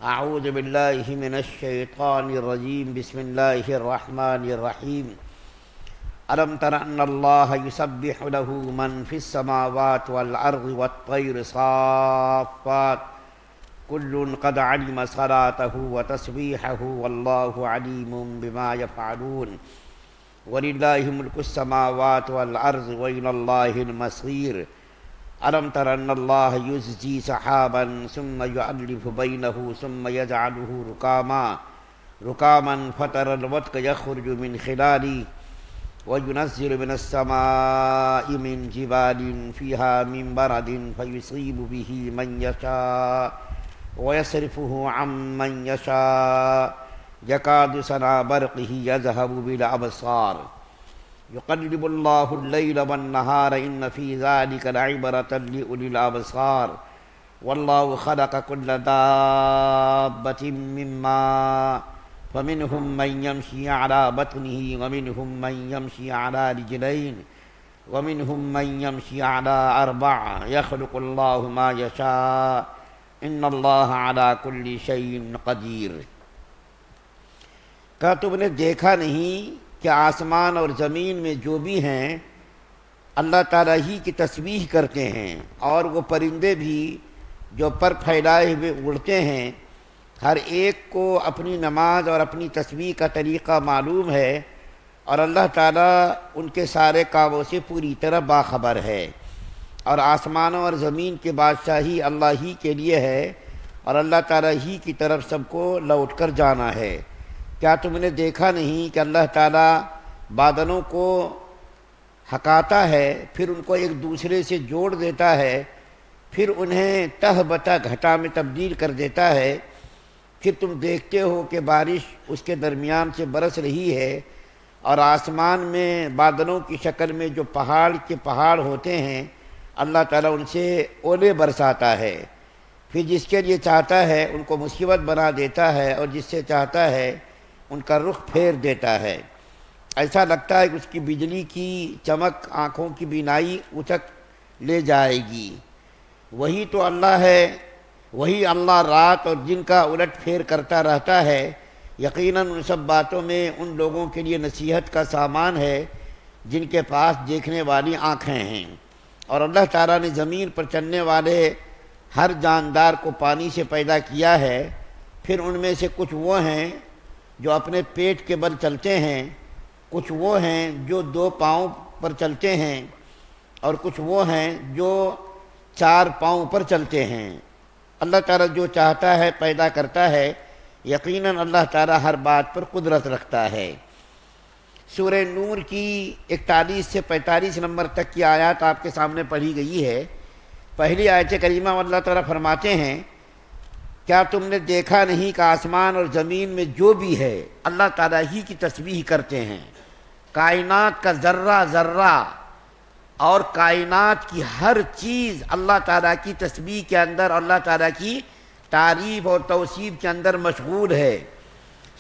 أعوذ بالله من الشيطان الرجيم بسم الله الرحمن الرحيم ألم تر أن الله يسبح له من في السماوات والأرض والطير صافات كل قد علم صلاته وتسبيحه والله عليم بما يفعلون ولله ملك السماوات والأرض وإلى الله المصير ألم تر أن الله يزجي سحابا ثم يؤلف بينه ثم يجعله ركاما فترى الودق يخرج من خلاله وينزل من السماء من جبال فيها من برد فيصيب به من يشاء ويصرفه عن من يشاء يكاد سنا برقه يذهب بالأبصار يقلب الله الليل والنهار إن في ذلك لعبرة لأولي الأبصار والله خلق كل دابة من ماء فمنهم من يمشي على بطنه ومنهم من يمشي على رجلين ومنهم من يمشي على أربع يخلق الله ما يشاء إن الله على كل شيء قدير۔ کیا تم نے دیکھا نہیں کہ آسمان اور زمین میں جو بھی ہیں اللہ تعالیٰ ہی کی تسبیح کرتے ہیں، اور وہ پرندے بھی جو پر پھیلائے ہوئے اڑتے ہیں، ہر ایک کو اپنی نماز اور اپنی تسبیح کا طریقہ معلوم ہے، اور اللہ تعالیٰ ان کے سارے کاموں سے پوری طرح باخبر ہے، اور آسمانوں اور زمین کی بادشاہی اللہ ہی کے لیے ہے، اور اللہ تعالیٰ ہی کی طرف سب کو لوٹ کر جانا ہے۔ کیا تم نے دیکھا نہیں کہ اللہ تعالیٰ بادلوں کو ہکاتا ہے، پھر ان کو ایک دوسرے سے جوڑ دیتا ہے، پھر انہیں تہ بتہ گھٹا میں تبدیل کر دیتا ہے، پھر تم دیکھتے ہو کہ بارش اس کے درمیان سے برس رہی ہے، اور آسمان میں بادلوں کی شکل میں جو پہاڑ کے پہاڑ ہوتے ہیں اللہ تعالیٰ ان سے اولے برساتا ہے، پھر جس کے لیے چاہتا ہے ان کو مصیبت بنا دیتا ہے، اور جس سے چاہتا ہے ان کا رخ پھیر دیتا ہے۔ ایسا لگتا ہے کہ اس کی بجلی کی چمک آنکھوں کی بینائی اچک لے جائے گی۔ وہی تو اللہ ہے، وہی اللہ رات اور دن کا الٹ پھیر کرتا رہتا ہے۔ یقیناً ان سب باتوں میں ان لوگوں کے لیے نصیحت کا سامان ہے جن کے پاس دیکھنے والی آنکھیں ہیں۔ اور اللہ تعالیٰ نے زمین پر چلنے والے ہر جاندار کو پانی سے پیدا کیا ہے، پھر ان میں سے کچھ وہ ہیں جو اپنے پیٹ کے بل چلتے ہیں، کچھ وہ ہیں جو دو پاؤں پر چلتے ہیں، اور کچھ وہ ہیں جو چار پاؤں پر چلتے ہیں۔ اللہ تعالیٰ جو چاہتا ہے پیدا کرتا ہے، یقیناً اللہ تعالیٰ ہر بات پر قدرت رکھتا ہے۔ سورہ نور کی 41 سے 45 نمبر تک کی آیات آپ کے سامنے پڑھی گئی ہے۔ پہلی آیت کریمہ میں اللہ تعالیٰ فرماتے ہیں، کیا تم نے دیکھا نہیں کہ آسمان اور زمین میں جو بھی ہے اللہ تعالیٰ ہی کی تسبیح کرتے ہیں۔ کائنات کا ذرہ ذرہ اور کائنات کی ہر چیز اللہ تعالیٰ کی تسبیح کے اندر، اللہ تعالیٰ کی تعریف اور توصیف کے اندر مشغول ہے۔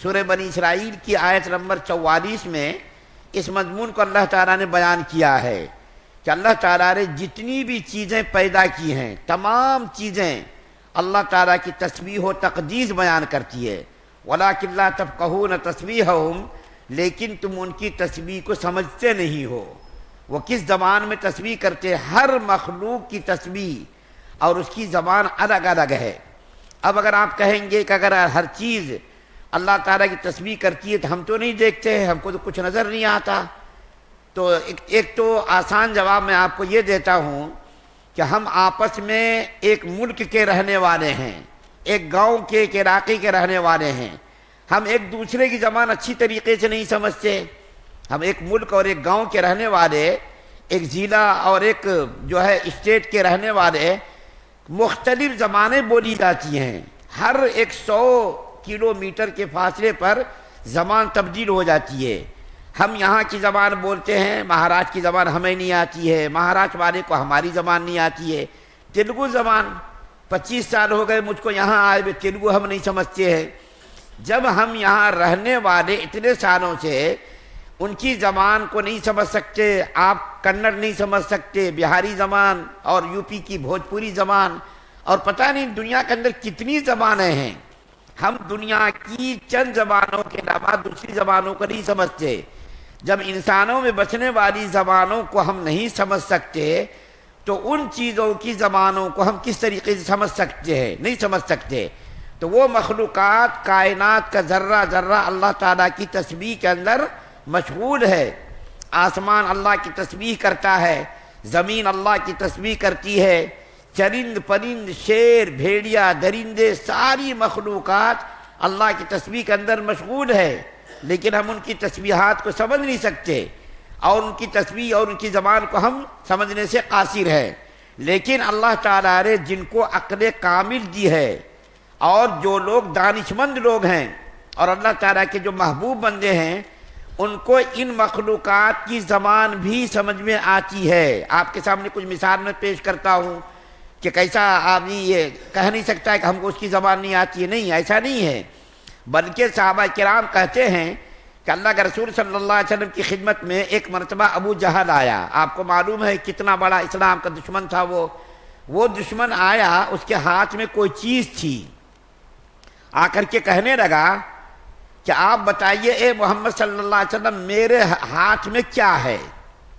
سورہ بنی اسرائیل کی آیت نمبر 44 میں اس مضمون کو اللہ تعالیٰ نے بیان کیا ہے کہ اللہ تعالیٰ نے جتنی بھی چیزیں پیدا کی ہیں، تمام چیزیں اللہ تعالیٰ کی تسبیح و تقدیس بیان کرتی ہے۔ وَلَٰكِن لَّا تَفْقَهُونَ تَسْبِيحَهُمْ، لیکن تم ان کی تسبیح کو سمجھتے نہیں ہو۔ وہ کس زبان میں تسبیح کرتے؟ ہر مخلوق کی تسبیح اور اس کی زبان الگ الگ ہے۔ اب اگر آپ کہیں گے کہ اگر ہر چیز اللہ تعالیٰ کی تسبیح کرتی ہے تو ہم تو نہیں دیکھتے، ہم کو تو کچھ نظر نہیں آتا، تو ایک تو آسان جواب میں آپ کو یہ دیتا ہوں کہ ہم آپس میں ایک ملک کے رہنے والے ہیں، ایک گاؤں کے، ایک علاقے کے رہنے والے ہیں، ہم ایک دوسرے کی زبان اچھی طریقے سے نہیں سمجھتے۔ ہم ایک ملک اور ایک گاؤں کے رہنے والے، ایک ضلع اور ایک جو ہے اسٹیٹ کے رہنے والے، مختلف زبانیں بولی جاتی ہیں، ہر 100 کلومیٹر کے فاصلے پر زبان تبدیل ہو جاتی ہے۔ ہم یہاں کی زبان بولتے ہیں، مہاراشٹر کی زبان ہمیں نہیں آتی ہے، مہاراشٹر والے کو ہماری زبان نہیں آتی ہے۔ تیلگو زبان 25 سال ہو گئے مجھ کو یہاں آئے ہوئے، تیلگو ہم نہیں سمجھتے ہیں۔ جب ہم یہاں رہنے والے اتنے سالوں سے ان کی زبان کو نہیں سمجھ سکتے، آپ کنڑ نہیں سمجھ سکتے، بہاری زبان اور یو پی کی بھوجپوری زبان، اور پتہ نہیں دنیا کے اندر کتنی زبانیں ہیں، ہم دنیا کی چند زبانوں کے علاوہ دوسری زبانوں کو نہیں سمجھتے۔ جب انسانوں میں بچنے والی زبانوں کو ہم نہیں سمجھ سکتے تو ان چیزوں کی زبانوں کو ہم کس طریقے سے سمجھ سکتے ہیں؟ نہیں سمجھ سکتے۔ تو وہ مخلوقات، کائنات کا ذرہ ذرہ اللہ تعالیٰ کی تسبیح کے اندر مشغول ہے۔ آسمان اللہ کی تسبیح کرتا ہے، زمین اللہ کی تسبیح کرتی ہے، چرند پرند، شیر، بھیڑیا، درندے، ساری مخلوقات اللہ کی تسبیح کے اندر مشغول ہے، لیکن ہم ان کی تسبیحات کو سمجھ نہیں سکتے، اور ان کی تسبیح اور ان کی زبان کو ہم سمجھنے سے قاصر ہیں۔ لیکن اللہ تعالیٰ نے جن کو عقل کامل دی ہے، اور جو لوگ دانشمند لوگ ہیں اور اللہ تعالیٰ کے جو محبوب بندے ہیں، ان کو ان مخلوقات کی زبان بھی سمجھ میں آتی ہے۔ آپ کے سامنے کچھ مثال میں پیش کرتا ہوں کہ کیسا آدمی یہ کہہ نہیں سکتا ہے کہ ہم کو اس کی زبان نہیں آتی ہے۔ نہیں، ایسا نہیں ہے، بلکہ صحابہ کرام کہتے ہیں کہ اللہ کے رسول صلی اللہ علیہ وسلم کی خدمت میں ایک مرتبہ ابو جہل آیا۔ آپ کو معلوم ہے کتنا بڑا اسلام کا دشمن تھا وہ دشمن آیا، اس کے ہاتھ میں کوئی چیز تھی، آ کر کے کہنے لگا کہ آپ بتائیے اے محمد صلی اللہ علیہ وسلم، میرے ہاتھ میں کیا ہے؟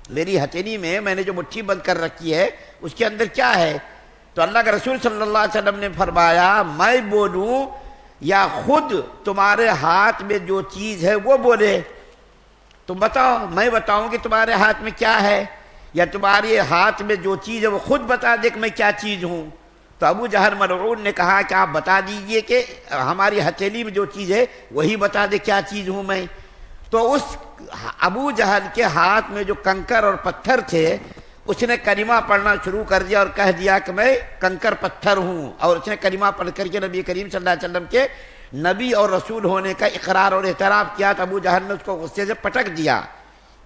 میری ہتھیلی میں نے جو مٹھی بند کر رکھی ہے اس کے اندر کیا ہے؟ تو اللہ کے رسول صلی اللہ علیہ وسلم نے فرمایا، میں بولوں یا خود تمہارے ہاتھ میں جو چیز ہے وہ بولے؟ تم بتاؤ، میں بتاؤں کہ تمہارے ہاتھ میں کیا ہے، یا تمہارے ہاتھ میں جو چیز ہے وہ خود بتا دے کہ میں کیا چیز ہوں؟ تو ابو جہل ملعون نے کہا کہ آپ بتا دیجئے کہ ہماری ہتھیلی میں جو چیز ہے وہی بتا دے کیا چیز ہوں میں۔ تو اس ابو جہل کے ہاتھ میں جو کنکر اور پتھر تھے، اس نے کلمہ پڑھنا شروع کر دیا اور کہہ دیا کہ میں کنکر پتھر ہوں، اور اس نے کلمہ پڑھ کر کے نبی کریم صلی اللہ علیہ وسلم کے نبی اور رسول ہونے کا اقرار اور اعتراف کیا۔ تو ابو جہل نے اس کو غصے سے پٹک دیا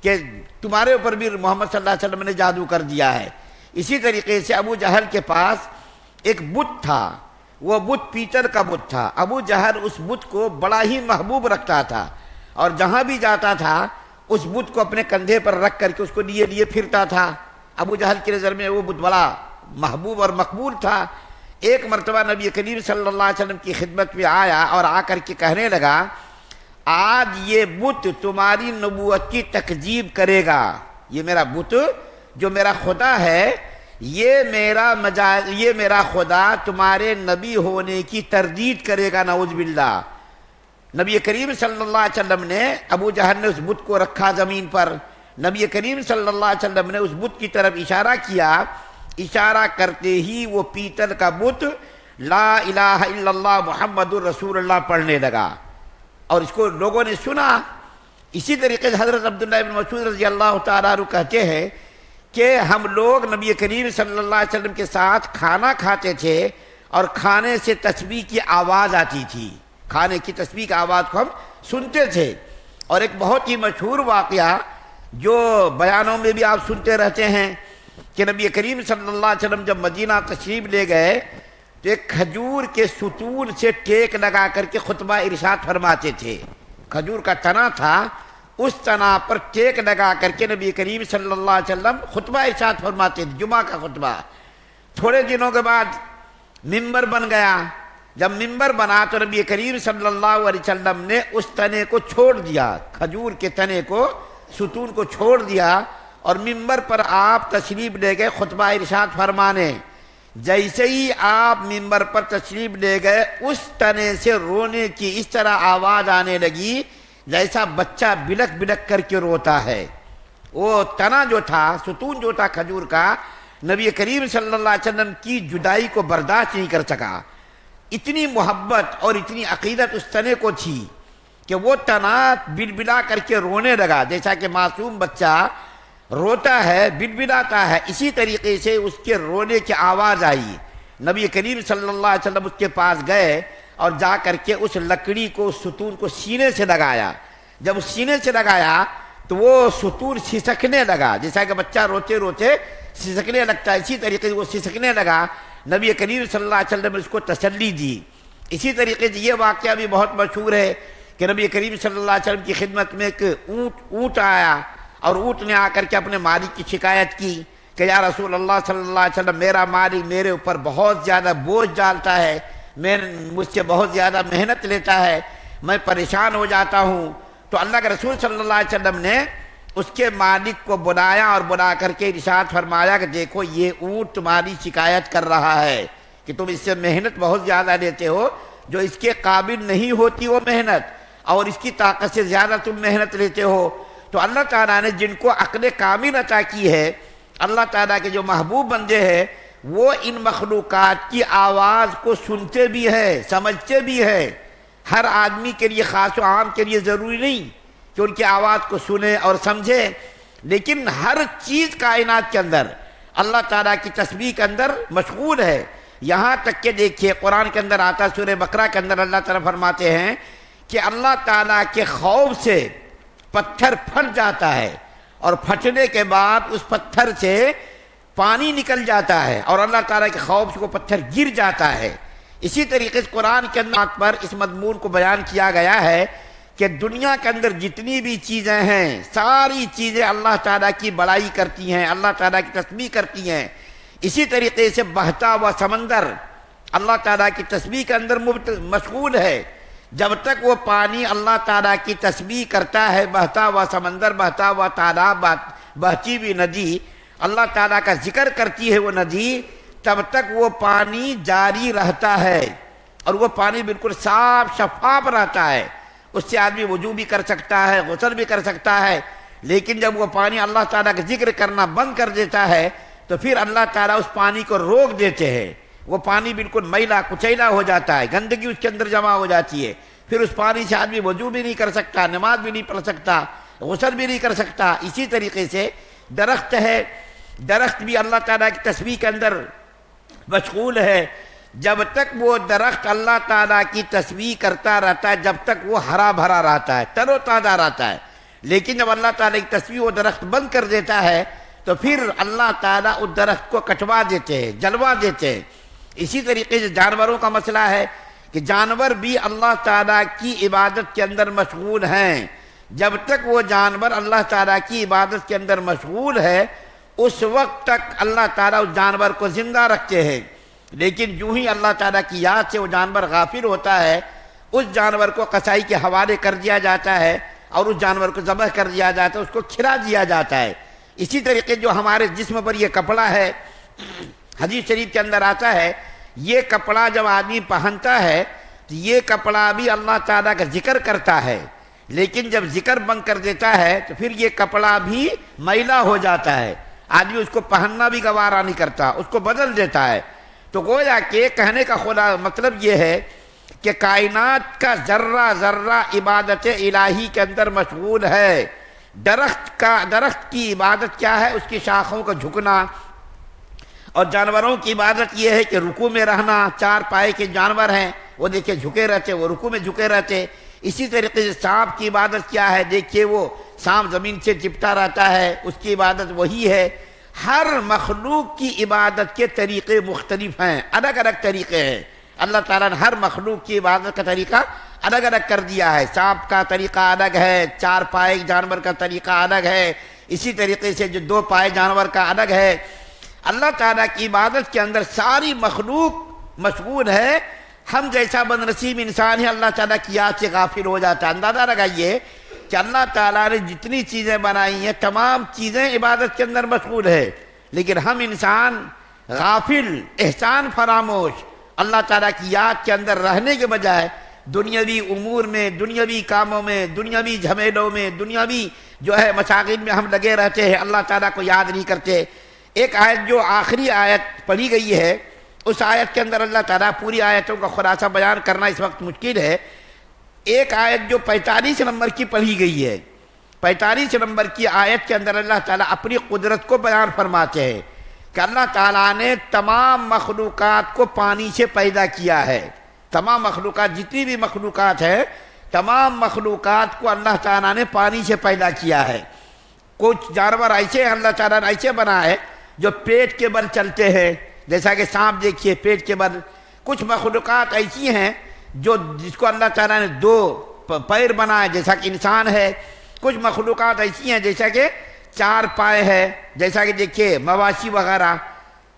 کہ تمہارے اوپر بھی محمد صلی اللہ علیہ وسلم نے جادو کر دیا ہے۔ اسی طریقے سے ابو جہل کے پاس ایک بت تھا، وہ بت پیتل کا بت تھا۔ ابو جہل اس بت کو بڑا ہی محبوب رکھتا تھا، اور جہاں بھی جاتا تھا اس بت کو اپنے کندھے پر رکھ کر کے اس کو لیے پھرتا تھا۔ ابو جہل کی نظر میں وہ بت بڑا محبوب اور مقبول تھا۔ ایک مرتبہ نبی کریم صلی اللہ علیہ وسلم کی خدمت میں آیا اور آ کر کے کہنے لگا، آج یہ بت تمہاری نبوت کی تکذیب کرے گا۔ یہ میرا بت جو میرا خدا ہے، یہ میرا خدا تمہارے نبی ہونے کی تردید کرے گا، نعوذ باللہ۔ نبی کریم صلی اللہ علیہ وسلم نے، ابو جہل نے اس بت کو رکھا زمین پر، نبی کریم صلی اللہ علیہ وسلم نے اس بت کی طرف اشارہ کیا، اشارہ کرتے ہی وہ پیتل کا بت لا الہ الا اللہ محمد الرسول اللہ پڑھنے لگا، اور اس کو لوگوں نے سنا۔ اسی طریقے سے حضرت عبداللہ بن مسعود رضی اللہ تعالیٰ عنہ کہتے ہیں کہ ہم لوگ نبی کریم صلی اللہ علیہ وسلم کے ساتھ کھانا کھاتے تھے، اور کھانے سے تسبیح کی آواز آتی تھی، کھانے کی تسبیح کی آواز کو ہم سنتے تھے۔ اور ایک بہت ہی مشہور واقعہ جو بیانوں میں بھی آپ سنتے رہتے ہیں کہ نبی کریم صلی اللہ علیہ وسلم جب مدینہ تشریف لے گئے تو ایک کھجور کے ستون سے ٹیک لگا کر کے خطبہ ارشاد فرماتے تھے۔ کھجور کا تنا تھا، اس تنا پر ٹیک لگا کر کے نبی کریم صلی اللہ علیہ وسلم خطبہ ارشاد فرماتے تھے، جمعہ کا خطبہ۔ تھوڑے دنوں کے بعد ممبر بن گیا۔ جب ممبر بنا تو نبی کریم صلی اللہ علیہ وسلم نے اس تنے کو چھوڑ دیا، کھجور کے تنے کو، ستون کو چھوڑ دیا، اور ممبر پر آپ تشریف لے گئے خطبہ ارشاد فرمانے۔ جیسے ہی آپ ممبر پر تشریف لے گئے، اس تنے سے رونے کی اس طرح آواز آنے لگی جیسا بچہ بلک بلک کر کے روتا ہے۔ وہ تنا جو تھا، ستون جو تھا کھجور کا، نبی کریم صلی اللہ علیہ وسلم کی جدائی کو برداشت نہیں کر سکا۔ اتنی محبت اور اتنی عقیدت اس تنے کو تھی کہ وہ تنا بلبلا کر کے رونے لگا، جیسا کہ معصوم بچہ روتا ہے، بلبلاتا ہے، اسی طریقے سے اس کے رونے کی آواز آئی۔ نبی کریم صلی اللہ علیہ وسلم اس کے پاس گئے اور جا کر کے اس لکڑی کو، اس ستون کو سینے سے لگایا۔ جب سینے سے لگایا تو وہ ستون سسکنے لگا، جیسا کہ بچہ روتے روتے سسکنے لگتا ہے، اسی طریقے سے وہ سسکنے لگا۔ نبی کریم صلی اللہ علیہ وسلم نے اس کو تسلی دی۔ اسی طریقے سے یہ واقعہ بھی بہت مشہور ہے کہ نبی کریم صلی اللہ علیہ وسلم کی خدمت میں ایک اونٹ آیا، اور اونٹ نے آ کر کے اپنے مالک کی شکایت کی کہ یا رسول اللہ صلی اللہ علیہ وسلم، میرا مالک میرے اوپر بہت زیادہ بوجھ ڈالتا ہے، مجھ سے بہت زیادہ محنت لیتا ہے، میں پریشان ہو جاتا ہوں۔ تو اللہ کے رسول صلی اللہ علیہ وسلم نے اس کے مالک کو بلایا اور بلا کر کے ارشاد فرمایا کہ دیکھو یہ اونٹ تمہاری شکایت کر رہا ہے کہ تم اس سے محنت بہت زیادہ لیتے ہو، جو اس کے قابل نہیں ہوتی وہ محنت، اور اس کی طاقت سے زیادہ تم محنت لیتے ہو۔ تو اللہ تعالیٰ نے جن کو عقل کامل عطا کی ہے، اللہ تعالیٰ کے جو محبوب بندے ہیں، وہ ان مخلوقات کی آواز کو سنتے بھی ہے، سمجھتے بھی ہے۔ ہر آدمی کے لیے، خاص و عام کے لیے ضروری نہیں کہ ان کی آواز کو سنے اور سمجھے، لیکن ہر چیز کائنات کے اندر اللہ تعالیٰ کی تسبیح کے اندر مشغول ہے۔ یہاں تک کہ دیکھیے قرآن کے اندر آتا، سورہ بقرہ کے اندر اللہ تعالیٰ فرماتے ہیں کہ اللہ تعالیٰ کے خوف سے پتھر پھٹ جاتا ہے، اور پھٹنے کے بعد اس پتھر سے پانی نکل جاتا ہے، اور اللہ تعالیٰ کے خوف سے وہ پتھر گر جاتا ہے۔ اسی طریقے سے قرآن کے اندر پر اس مضمون کو بیان کیا گیا ہے کہ دنیا کے اندر جتنی بھی چیزیں ہیں، ساری چیزیں اللہ تعالیٰ کی بڑائی کرتی ہیں، اللہ تعالیٰ کی تسبیح کرتی ہیں۔ اسی طریقے سے بہتا ہوا سمندر اللہ تعالیٰ کی تسبیح کے اندر مشغول ہے۔ جب تک وہ پانی اللہ تعالیٰ کی تسبیح کرتا ہے، بہتا ہوا سمندر، بہتا ہوا تالاب، بہتی ہوئی ندی اللہ تعالیٰ کا ذکر کرتی ہے وہ ندی، تب تک وہ پانی جاری رہتا ہے، اور وہ پانی بالکل صاف شفاف رہتا ہے۔ اس سے آدمی وضو بھی کر سکتا ہے، غسل بھی کر سکتا ہے۔ لیکن جب وہ پانی اللہ تعالیٰ کا ذکر کرنا بند کر دیتا ہے تو پھر اللہ تعالیٰ اس پانی کو روک دیتے ہیں، وہ پانی بالکل میلا کچیلا ہو جاتا ہے، گندگی اس کے اندر جمع ہو جاتی ہے، پھر اس پانی سے آدمی وضو بھی نہیں کر سکتا، نماز بھی نہیں پڑھ سکتا، غسل بھی نہیں کر سکتا۔ اسی طریقے سے درخت ہے، درخت بھی اللہ تعالیٰ کی تسبیح کے اندر مشغول ہے۔ جب تک وہ درخت اللہ تعالیٰ کی تسبیح کرتا رہتا ہے، جب تک وہ ہرا بھرا رہتا ہے، تر و تازہ رہتا ہے۔ لیکن جب اللہ تعالیٰ کی تسبیح وہ درخت بند کر دیتا ہے تو پھر اللہ تعالیٰ اس درخت کو کٹوا دیتے ہیں، جلوا دیتے ہیں۔ اسی طریقے سے جانوروں کا مسئلہ ہے کہ جانور بھی اللہ تعالیٰ کی عبادت کے اندر مشغول ہیں۔ جب تک وہ جانور اللہ تعالیٰ کی عبادت کے اندر مشغول ہے، اس وقت تک اللہ تعالیٰ اس جانور کو زندہ رکھتے ہیں۔ لیکن جو ہی اللہ تعالیٰ کی یاد سے وہ جانور غافل ہوتا ہے، اس جانور کو قصائی کے حوالے کر دیا جاتا ہے، اور اس جانور کو ذبح کر دیا جاتا ہے، اس کو کھلا دیا جاتا ہے۔ اسی طریقے جو ہمارے جسم پر یہ کپڑا ہے، حدیث شریف کے اندر آتا ہے، یہ کپڑا جب آدمی پہنتا ہے تو یہ کپڑا بھی اللہ تعالیٰ کا ذکر کرتا ہے، لیکن جب ذکر بند کر دیتا ہے تو پھر یہ کپڑا بھی میلا ہو جاتا ہے، آدمی اس کو پہننا بھی گوارا نہیں کرتا، اس کو بدل دیتا ہے۔ تو گویا کہ کہنے کا مطلب یہ ہے کہ کائنات کا ذرہ ذرہ عبادت الہی کے اندر مشغول ہے۔ درخت کی عبادت کیا ہے؟ اس کی شاخوں کا جھکنا، اور جانوروں کی عبادت یہ ہے کہ رکوع میں رہنا۔ چار پائے کے جانور ہیں، وہ دیکھیں جھکے رہتے، وہ رکوع میں جھکے رہتے۔ اسی طریقے سے سانپ کی عبادت کیا ہے؟ دیکھیے وہ سانپ زمین سے چپٹا رہتا ہے، اس کی عبادت وہی ہے۔ ہر مخلوق کی عبادت کے طریقے مختلف ہیں، الگ الگ طریقے ہیں۔ اللہ تعالیٰ نے ہر مخلوق کی عبادت کا طریقہ الگ الگ کر دیا ہے۔ سانپ کا طریقہ الگ ہے، چار پائے جانور کا طریقہ الگ ہے، اسی طریقے سے جو دو پائے جانور کا الگ ہے۔ اللہ تعالیٰ کی عبادت کے اندر ساری مخلوق مشغول ہے۔ ہم جیسا بد نصیب انسان ہے، اللہ تعالیٰ کی یاد سے غافل ہو جاتا ہے۔ اندازہ لگائیے کہ اللہ تعالیٰ نے جتنی چیزیں بنائی ہیں، تمام چیزیں عبادت کے اندر مشغول ہے، لیکن ہم انسان غافل، احسان فراموش، اللہ تعالیٰ کی یاد کے اندر رہنے کے بجائے دنیاوی امور میں، دنیاوی کاموں میں، دنیاوی جھمیلوں میں، دنیاوی جو ہے مشاغل میں ہم لگے رہتے ہیں، اللہ تعالیٰ کو یاد نہیں کرتے۔ ایک آیت جو آخری آیت پڑھی گئی ہے، اس آیت کے اندر اللہ تعالیٰ، پوری آیتوں کا خلاصہ بیان کرنا اس وقت مشکل ہے۔ ایک آیت جو 45 نمبر کی پڑھی گئی ہے، 45 نمبر کی آیت کے اندر اللہ تعالیٰ اپنی قدرت کو بیان فرماتے ہیں کہ اللہ تعالیٰ نے تمام مخلوقات کو پانی سے پیدا کیا ہے۔ تمام مخلوقات، جتنی بھی مخلوقات ہیں، تمام مخلوقات کو اللہ تعالیٰ نے پانی سے پیدا کیا ہے۔ کچھ جانور ایسے ہیں اللہ تعالیٰ نے ایسے بنا ہے جو پیٹ کے بل چلتے ہیں، جیسا کہ سانپ دیکھیے پیٹ کے بل۔ کچھ مخلوقات ایسی ہیں جس کو اللہ تعالیٰ نے دو پیر بنائے، جیسا کہ انسان ہے۔ کچھ مخلوقات ایسی ہیں جیسا کہ چار پائے ہے، جیسا کہ دیکھیے مواشی وغیرہ۔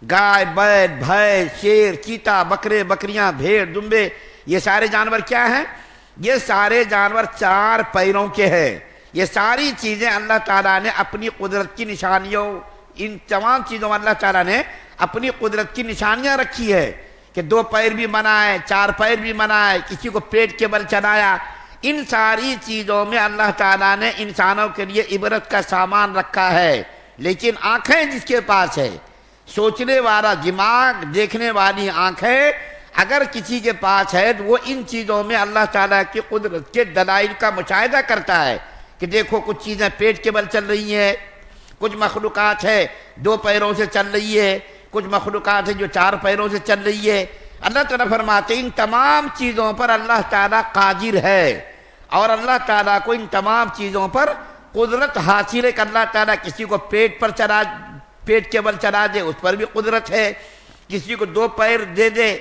گائے، بیل، بھینس، شیر، چیتا، بکرے، بکریاں، بھیڑ، دمبے، یہ سارے جانور کیا ہیں؟ یہ سارے جانور چار پیروں کے ہیں۔ یہ ساری چیزیں اللہ تعالیٰ نے اپنی قدرت کی نشانیوں، ان تمام چیزوں میں اللہ تعالیٰ نے اپنی قدرت کی نشانیاں رکھی ہے کہ دو پیر بھی بنائے، چار پیر بھی بنائے، کسی کو پیٹ کے بل چلایا۔ ان ساری چیزوں میں اللہ تعالیٰ نے انسانوں کے لیے عبرت کا سامان رکھا ہے، لیکن آنکھیں جس کے پاس ہے، سوچنے والا دماغ، دیکھنے والی آنکھیں اگر کسی کے پاس ہے تو وہ ان چیزوں میں اللہ تعالیٰ کی قدرت کے دلائل کا مشاہدہ کرتا ہے کہ دیکھو کچھ چیزیں پیٹ کے بل چل رہی ہیں، کچھ مخلوقات ہے دو پیروں سے چل رہی ہے، کچھ مخلوقات ہے جو چار پیروں سے چل رہی ہے۔ اللہ تعالیٰ فرماتے ہیں ان تمام چیزوں پر اللہ تعالیٰ قادر ہے، اور اللہ تعالیٰ کو ان تمام چیزوں پر قدرت حاصل ہے کہ اللہ تعالیٰ کسی کو پیٹ کے بل چلا دے، اس پر بھی قدرت ہے، کسی کو دو پیر دے دے،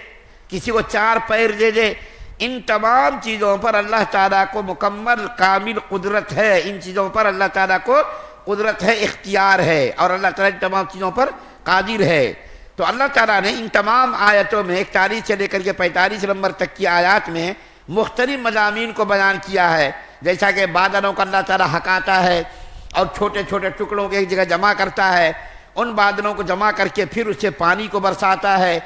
کسی کو چار پیر دے دے۔ ان تمام چیزوں پر اللہ تعالیٰ کو مکمل کامل قدرت ہے، ان چیزوں پر اللہ تعالیٰ کو قدرت ہے، اختیار ہے، اور اللہ تعالیٰ ان تمام چیزوں پر قادر ہے۔ تو اللہ تعالیٰ نے ان تمام آیتوں میں 41 سے لے کر کے 45 نمبر تک کی آیات میں مختلف مضامین کو بیان کیا ہے، جیسا کہ بادلوں کا اللہ تعالیٰ ہکاتا ہے اور چھوٹے چھوٹے ٹکڑوں کو ایک جگہ جمع کرتا ہے، ان بادلوں کو جمع کر کے پھر اس سے پانی کو برساتا ہے۔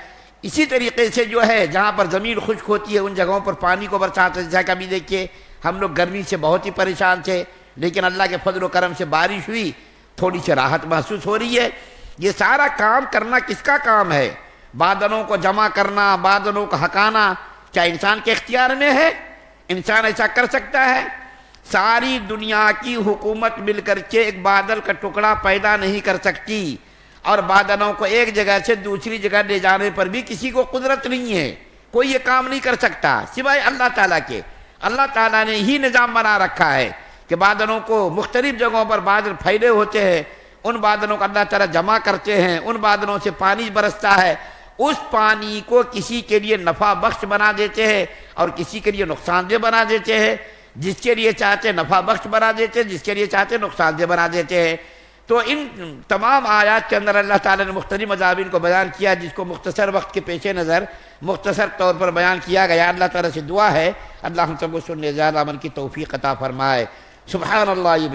اسی طریقے سے جو ہے جہاں پر زمین خشک ہوتی ہے ان جگہوں پر پانی کو برساتا ہے، جیسا کہ ابھی دیکھیے ہم لوگ گرمی سے بہت ہی پریشان تھے، لیکن اللہ کے فضل و کرم سے بارش ہوئی، تھوڑی سی راحت محسوس ہو رہی ہے۔ یہ سارا کام کرنا کس کا کام ہے؟ بادلوں کو جمع کرنا، بادلوں کو ہکانا کیا انسان کے اختیار میں ہے؟ انسان ایسا کر سکتا ہے؟ ساری دنیا کی حکومت مل کر کے ایک بادل کا ٹکڑا پیدا نہیں کر سکتی، اور بادلوں کو ایک جگہ سے دوسری جگہ لے جانے پر بھی کسی کو قدرت نہیں ہے، کوئی یہ کام نہیں کر سکتا سوائے اللہ تعالیٰ کے۔ اللہ تعالیٰ نے ہی نظام بنا رکھا ہے کہ بادلوں کو مختلف جگہوں پر بادل پھیلے ہوتے ہیں، ان بادلوں کو اللہ تعالیٰ جمع کرتے ہیں، ان بادلوں سے پانی برستا ہے، اس پانی کو کسی کے لیے نفع بخش بنا دیتے ہیں اور کسی کے لیے نقصان دہ بنا دیتے ہیں، جس کے لیے چاہتے نفع بخش بنا دیتے ہیں، جس کے لیے چاہتے نقصان دہ بنا دیتے ہیں۔ تو ان تمام آیات کے اندر اللہ تعالیٰ نے مختلف مضامین کو بیان کیا، جس کو مختصر وقت کے پیش نظر مختصر طور پر بیان کیا گیا۔ اللہ تعالیٰ سے دعا ہے اللہ ہم سب کو سننے زیادہ عمل کی توفیق عطا فرمائے۔ سبحان اللہ